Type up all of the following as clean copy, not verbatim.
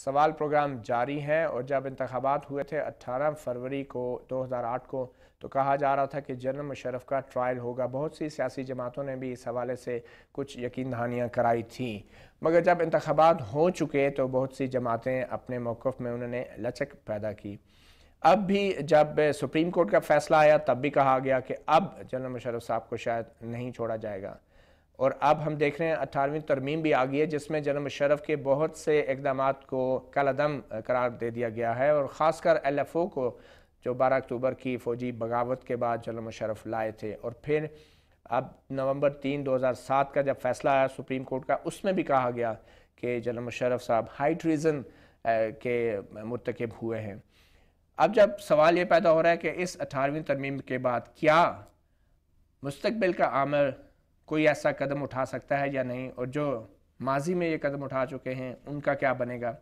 سوال پروگرام جاری ہے، اور جب انتخابات ہوئے تھے 18 فروری کو 2008 کو تو کہا جا رہا تھا کہ جنرل مشرف کا ٹرائل ہوگا۔ بہت سی سیاسی جماعتوں نے بھی اس حوالے سے کچھ یقین دہانیاں کرائی تھیں، مگر جب انتخابات ہو چکے تو بہت سی جماعتیں اپنے موقف میں انہوں نے لچک پیدا کی۔ اب بھی جب سپریم کورٹ کا فیصلہ آیا تب بھی کہا گیا کہ اب جنرل مشرف صاحب کو شاید نہیں چھوڑا جائے گا، اور اب ہم دیکھ رہے ہیں 18ویں ترمیم بھی آ گئی ہے جس میں جنرل مشرف کے بہت سے اقدامات کو کالعدم قرار دے دیا گیا ہے، اور خاص کر ایل ایف او کو جو 12 اکتوبر کی فوجی بغاوت کے بعد جنرل مشرف لائے تھے، اور پھر اب نومبر 3 2007 کا جب فیصلہ آیا سپریم کورٹ کا، اس میں بھی کہا گیا کہ جنرل مشرف صاحب ہائی ٹریزن کے مرتکب ہوئے ہیں۔ اب جب سوال یہ پیدا ہو رہا ہے کہ اس 18ویں ترمیم کے بعد کیا مستقبل کا عامر کوئی ایسا قدم اٹھا سکتا ہے یا نہیں، اور جو ماضی میں یہ قدم اٹھا چکے ہیں ان کا کیا بنے گا؟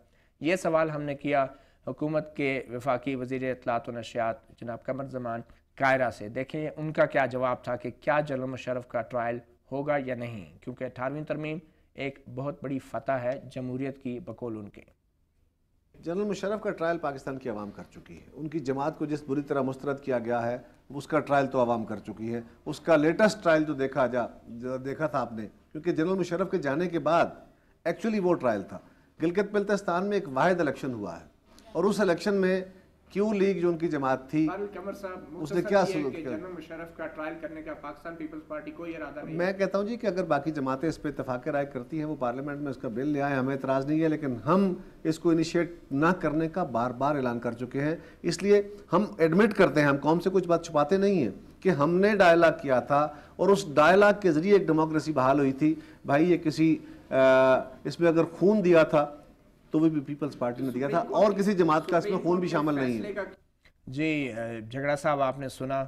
یہ سوال ہم نے کیا حکومت کے وفاقی وزیر اطلاعات و نشریات جناب قمر زمان قاہرہ سے۔ دیکھیں ان کا کیا جواب تھا کہ کیا جنرل مشرف کا ٹرائل ہوگا یا نہیں، کیونکہ 18ویں ترمیم ایک بہت بڑی فتح ہے جمہوریت کی بقول ان کے۔ جنرل مشرف کا ٹرائل پاکستان کی عوام کر چکی ہے، ان کی جماعت کو جس بری طرح مسترد کیا گیا ہے اس کا ٹرائل تو عوام کر چکی ہے۔ اس کا لیٹسٹ ٹرائل تو دیکھا تھا آپ نے، کیونکہ جنرل مشرف کے جانے کے بعد ایکچولی وہ ٹرائل تھا۔ گلگت بلتستان میں ایک واحد الیکشن ہوا ہے، اور اس الیکشن میں کیو لیگ جو ان کی جماعت تھی اس نے کیا سلوک کیا؟ جنرل مشرف کا ٹرائل کرنے کا پاکستان پیپلز پارٹی کوئی ارادہ نہیں۔ میں کہتا ہوں جی کہ اگر باقی جماعتیں اس پہ اتفاق رائے کرتی ہیں، وہ پارلیمنٹ میں اس کا بل لے آئے، ہمیں اعتراض نہیں ہے، لیکن ہم اس کو انیشیٹ نہ کرنے کا بار بار اعلان کر چکے ہیں۔ اس لیے ہم ایڈمٹ کرتے ہیں، ہم قوم سے کچھ بات چھپاتے نہیں ہیں کہ ہم نے ڈائلاگ کیا تھا، اور اس ڈائلاگ کے ذریعے ایک ڈیموکریسی بحال ہوئی تھی۔ بھائی یہ کسی اس میں اگر خون دیا تھا تو وہ بھی پیپلز پارٹی نے دیا تھا، اور کسی جماعت کا اس میں خون بھی شامل نہیں ہے۔ جی جھگڑا صاحب، آپ نے سنا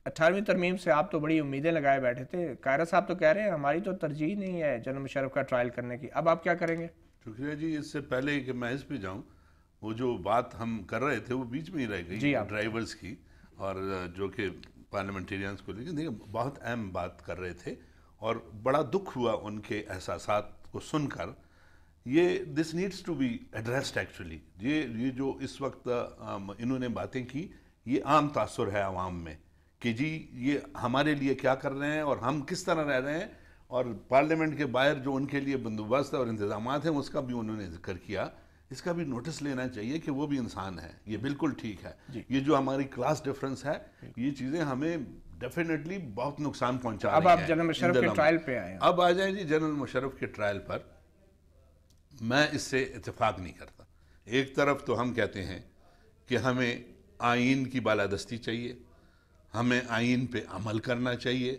18ویں ترمیم سے آپ تو بڑی امیدیں لگائے بیٹھے تھے، قاہرہ صاحب تو کہہ رہے ہیں ہماری تو ترجیح نہیں ہے جنرل مشرف کا ٹرائل کرنے کی، اب آپ کیا کریں گے؟ شکریہ جی۔ اس سے پہلے کہ میں اس پہ جاؤں، وہ جو بات ہم کر رہے تھے وہ بیچ میں ہی رہ گئی ڈرائیورز کی، اور جو کہ پارلیمنٹیرینز کو لیکن دیکھیں بہت اہم بات کر رہے تھے، اور بڑا دکھ ہوا ان کے احساسات کو سن کر۔ یہ this needs to be addressed actually. یہ جو اس وقت انہوں نے باتیں کی، یہ عام تاثر ہے عوام میں کہ جی یہ ہمارے لیے کیا کر رہے ہیں اور ہم کس طرح رہ رہے ہیں، اور پارلیمنٹ کے باہر جو ان کے لیے بندوبست اور انتظامات ہیں اس کا بھی انہوں نے ذکر کیا۔ اس کا بھی نوٹس لینا چاہیے کہ وہ بھی انسان ہے، یہ بالکل ٹھیک ہے۔ یہ جو ہماری کلاس ڈیفرنس ہے، یہ چیزیں ہمیں ڈیفینیٹلی بہت نقصان پہنچا رہی ہیں۔ اب آپ جنرل مشرف کے ٹرائل پہ آئے ہیں، اب آ جائیں جی جنرل مشرف کے ٹرائل پر۔ میں اس سے اتفاق نہیں کرتا۔ ایک طرف تو ہم کہتے ہیں کہ ہمیں آئین کی بالادستی چاہیے، ہمیں آئین پہ عمل کرنا چاہیے،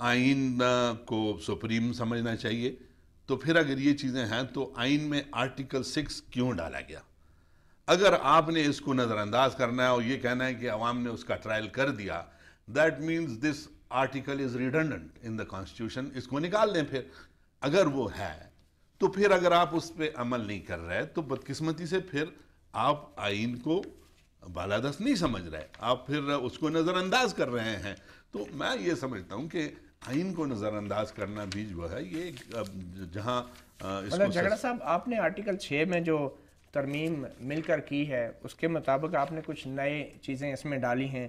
آئین کو سپریم سمجھنا چاہیے۔ تو پھر اگر یہ چیزیں ہیں تو آئین میں آرٹیکل 6 کیوں ڈالا گیا؟ اگر آپ نے اس کو نظر انداز کرنا ہے اور یہ کہنا ہے کہ عوام نے اس کا ٹرائل کر دیا، that means this article is redundant in the constitution, اس کو نکال دیں۔ پھر اگر وہ ہے تو پھر اگر آپ اس پہ عمل نہیں کر رہے تو بدقسمتی سے پھر آپ آئین کو بالادست نہیں سمجھ رہے، آپ پھر اس کو نظر انداز کر رہے ہیں۔ تو میں یہ سمجھتا ہوں کہ آئین کو نظر انداز کرنا بھی جو ہے یہ جہاں جھگڑا صاحب، آپ نے آرٹیکل 6 میں جو ترمیم مل کر کی ہے اس کے مطابق آپ نے کچھ نئے چیزیں اس میں ڈالی ہیں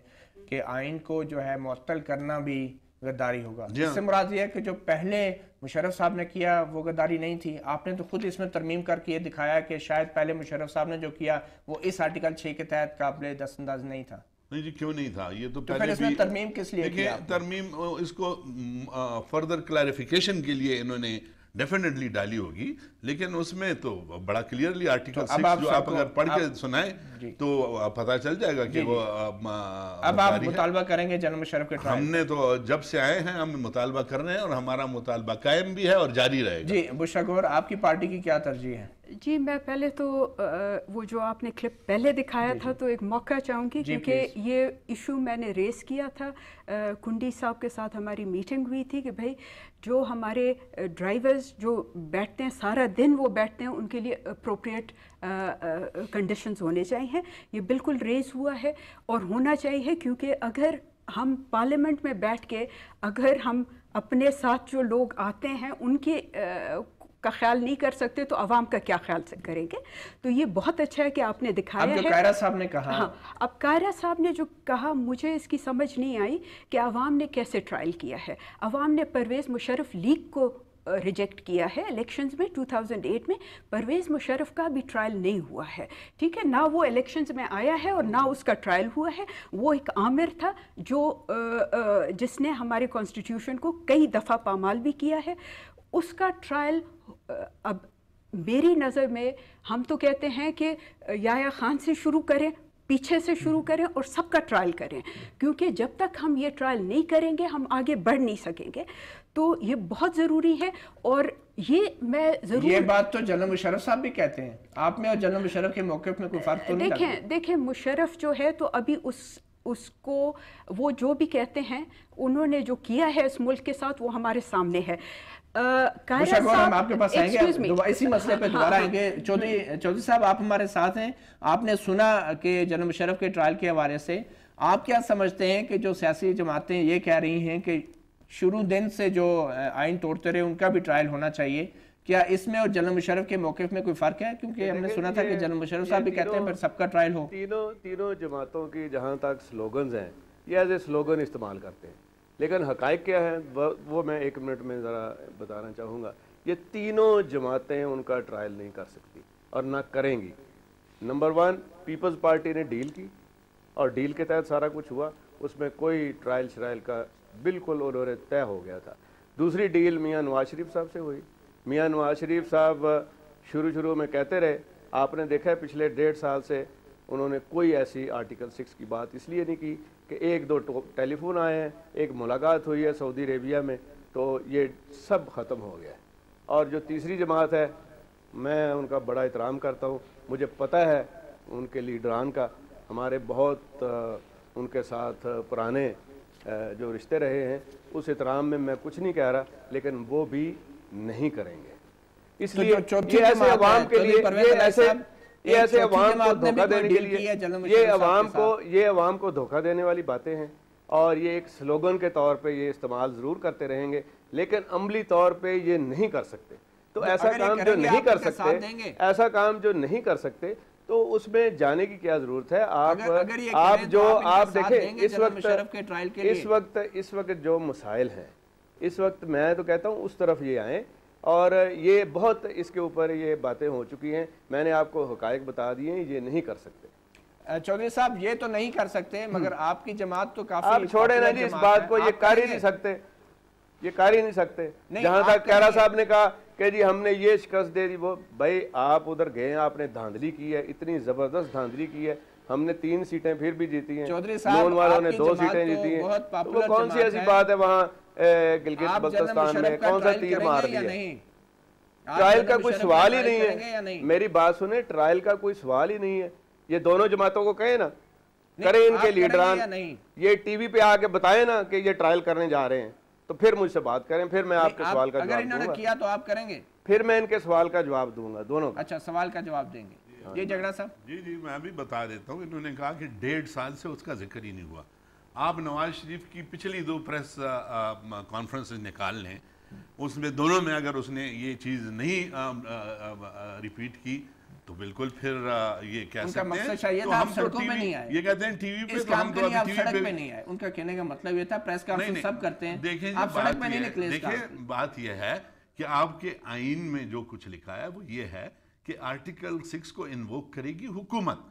کہ آئین کو جو ہے معطل کرنا بھی غداری ہوگا۔ اس سے مراد یہ ہے کہ جو پہلے مشرف صاحب نے کیا وہ غداری نہیں تھی، آپ نے تو خود اس میں ترمیم کر کے یہ دکھایا کہ شاید پہلے مشرف صاحب نے جو کیا وہ اس آرٹیکل 6 کے تحت قابل دست انداز نہیں تھا۔ نہیں جی، کیوں نہیں تھا؟ یہ تو پھر اس میں ترمیم کس لیے کیا؟ ترمیم اس کو فردر کلیریفیکیشن کے لیے انہوں نے ڈیفینیٹلی ڈالی ہوگی، لیکن اس میں تو بڑا کلیئرلی آرٹیکل 6 جو آپ اگر پڑھ کے سنائیں تو پتہ چل جائے گا کہ وہ اب آپ مطالبہ کریں گے جنرل مشرف کے ٹرائل؟ ہم نے تو جب سے آئے ہیں ہم مطالبہ کر رہے ہیں، اور ہمارا مطالبہ قائم بھی ہے اور جاری رہے گا۔ جی بشرا گور، آپ کی پارٹی کی کیا ترجیح ہے؟ جی میں پہلے تو وہ جو آپ نے کلپ پہلے دکھایا تھا تو ایک موقع چاہوں گی، کیونکہ یہ ایشو میں نے ریز کیا تھا، کنڈی صاحب کے ساتھ ہماری میٹنگ ہوئی تھی کہ بھائی جو ہمارے ڈرائیورز جو بیٹھتے ہیں سارا دن وہ بیٹھتے ہیں، ان کے لیے اپروپریٹ کنڈیشنز ہونے چاہیے۔ یہ بالکل ریز ہوا ہے اور ہونا چاہیے، کیونکہ اگر ہم پارلیمنٹ میں بیٹھ کے اگر ہم اپنے ساتھ جو لوگ آتے ہیں ان کی का ख्याल नहीं कर सकते तो अवाम का क्या ख्याल से करेंगे। तो ये बहुत अच्छा है कि आपने दिखाया है। अब जो कायरा साहब ने कहा, हाँ, अब कायरा साहब ने जो कहा मुझे इसकी समझ नहीं आई कि अवाम ने कैसे ट्रायल किया है। अवाम ने परवेज़ मुशर्रफ लीग को रिजेक्ट किया है इलेक्शंस में 2008 में। परवेज़ मुशर्रफ का भी ट्रायल नहीं हुआ है, ठीक है ना, वो इलेक्शंस में आया है और ना उसका ट्रायल हुआ है। वो एक आमिर था जो जिसने हमारे कॉन्स्टिट्यूशन को कई दफ़ा पामाल भी किया है। उसका ट्रायल अब मेरी नज़र में हम तो कहते हैं कि याया खान से शुरू करें, पीछे से शुरू करें और सबका ट्रायल करें, क्योंकि जब तक हम ये ट्रायल नहीं करेंगे हम आगे बढ़ नहीं सकेंगे। तो ये बहुत ज़रूरी है। और ये मैं ज़रूर, ये बात तो जनरल मुशर्रफ साहब भी कहते हैं, आप में और जनरल मुशर्रफ के मौक़िफ़ में कोई फ़र्क तो नहीं लगता? देखें मुशर्रफ जो है तो अभी उसको वो जो भी कहते हैं उन्होंने जो किया है इस मुल्क के साथ वो हमारे सामने है। हम आपके पास आएंगे, इसी मसले पे दोबारा आएंगे। चौधरी साहब आप हमारे साथ हैं। आपने सुना कि जनरल मुशर्रफ के ट्रायल के हवाले से आप क्या समझते हैं कि जो सियासी जमातें ये कह रही हैं कि शुरू दिन से जो आइन तोड़ते रहे उनका भी ट्रायल होना चाहिए, क्या इसमें और जनरल मुशर्रफ के मौक़िफ़ में कोई फ़र्क है? क्योंकि हमने सुना था कि जनरल मुशर्रफ साहब भी कहते हैं फिर सबका ट्रायल हो। तीनों जमातों की जहाँ तक स्लोगन्स हैं ये एज ए स्लोगन इस्तेमाल करते हैं, लेकिन हक़ाइक़ क्या है वो मैं 1 मिनट में ज़रा बताना चाहूँगा। ये तीनों जमातें उनका ट्रायल नहीं कर सकती और ना करेंगी। नंबर 1, पीपल्स पार्टी ने डील की और डील के तहत सारा कुछ हुआ, उसमें कोई ट्रायल शराइल का बिल्कुल उन्होंने तय हो गया था। दूसरी डील मियाँ नवाज शरीफ साहब से हुई। मियाँ नवाज शरीफ साहब शुरू में कहते रहे, आपने देखा है पिछले 1.5 साल से उन्होंने कोई ऐसी आर्टिकल 6 की बात इसलिए नहीं की कि 1-2 टेलीफोन आए हैं, एक मुलाकात हुई है सऊदी अरेबिया में, तो ये सब ख़त्म हो गया है। और जो तीसरी जमात है मैं उनका बड़ा एहतराम करता हूँ, मुझे पता है उनके लीडरान का, हमारे बहुत उनके साथ पुराने जो रिश्ते रहे हैं, उस एहतराम में मैं कुछ नहीं कह रहा, लेकिन वो भी नहीं करेंगे। इसलिए ये ऐसे अवाम के लिए ये ऐसे अवाम को धोखा देने के लिए ये अवाम को धोखा देने वाली बातें हैं और ये एक स्लोगन के तौर पे ये इस्तेमाल ज़रूर करते रहेंगे, लेकिन अमली तौर पे ये नहीं कर सकते। तो ऐसा काम जो नहीं कर सकते तो उसमें जाने की क्या जरूरत है? आप देखें इस वक्त जो मसाइल हैं, इस वक्त मैं तो कहता हूँ उस तरफ ये आए और ये बहुत इसके ऊपर ये बातें हो चुकी हैं। मैंने आपको हक़ाइक़ बता दिए हैं, ये नहीं कर सकते। चौधरी साहब ये तो नहीं कर सकते, मगर आपकी जमात तो काफी, आप छोड़े ना जी इस बात को, ये कर ही नहीं सकते, जहां तक कायरा साहब ने कहा कि जी हमने ये शिकस्त दे दी, वो भाई आप उधर गए, आपने धांधली की है, इतनी जबरदस्त धांधली की है, हमने 3 सीटें फिर भी जीती हैं, लोन वालों ने 2 सीटें जीती हैं, तो वो कौन सी ऐसी बात है वहाँ गिलगित बल्तिस्तान में कौन सा तीर मार दिया? ट्रायल का कोई सवाल ही नहीं है। मेरी बात सुने, ट्रायल का कोई सवाल ही नहीं है। ये दोनों जमातों को कहे ना, करें इनके लीडरान, ये टीवी पे आके बताएं ना कि ये ट्रायल करने जा रहे हैं, तो फिर मुझसे बात करें, फिर मैं आपके सवाल का जवाब दूंगा। किया तो आप करेंगे, फिर मैं इनके सवाल का जवाब दूंगा, दोनों का। अच्छा, सवाल का जवाब देंगे। ये झगड़ा साहब जी मैं भी बता देता हूँ। इन्होंने कहा कि 1.5 साल से उसका जिक्र ही नहीं हुआ। आप नवाज शरीफ की पिछली 2 प्रेस कॉन्फ्रेंस निकाल लें, उसमें दोनों में अगर उसने ये चीज़ नहीं रिपीट की तो बिल्कुल फिर ये कह सकते हैं तो हम सड़कों पे नहीं आए। ये कहते हैं टीवी पे, तो हम तो अभी टीवी पे नहीं आए। उनका कहने का मतलब ये था प्रेस कॉन्फ्रेंस सब करते हैं, देखें आप सड़क पे नहीं निकले। देखिए बात ये है कि आपके आइन में जो कुछ लिखा है वो ये है कि आर्टिकल 6 को इन्वोक करेगी हुकूमत।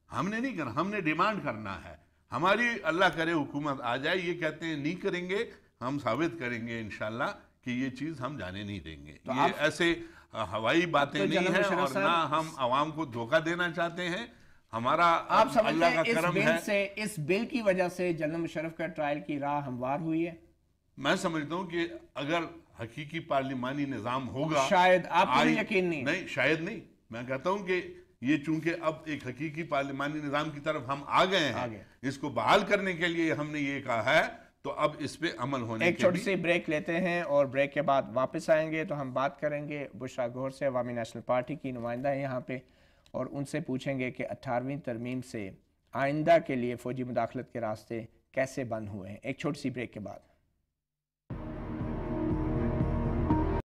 हमने नहीं करना, हमने डिमांड करना है, हमारी अल्लाह करे हुकूमत आ जाए। ये कहते हैं नहीं करेंगे, हम साबित करेंगे इंशाल्लाह कि ये चीज़ हम जाने नहीं देंगे। तो ये ऐसे हवाई बातें तो नहीं है और ना हम आवाम को धोखा देना चाहते हैं। हमारा आप समझते हैं इस बिल से, इस बिल की वजह से जनरल मुशर्रफ का ट्रायल की राह हमवार हुई है? मैं समझता हूँ कि अगर हकीकी पार्लिमानी निज़ाम होगा, शायद आपको यकीन नहीं, शायद नहीं, मैं कहता हूँ कि ये चूंकि अब एक हकीकी पार्लिमानी निज़ाम की तरफ हम आ गए हैं, इसको बहाल करने के लिए हमने ये कहा है, तो अब इस पे अमल होने एक छोटी सी ब्रेक लेते हैं और ब्रेक के बाद वापस आएंगे तो हम बात करेंगे बुशरा गौहर से, अवामी नेशनल पार्टी की नुमाइंदा है यहाँ पे, और उनसे पूछेंगे कि 18वीं तरमीम से आइंदा के लिए फ़ौजी मुदाखलत के रास्ते कैसे बंद हुए हैं। एक छोटी सी ब्रेक के बाद।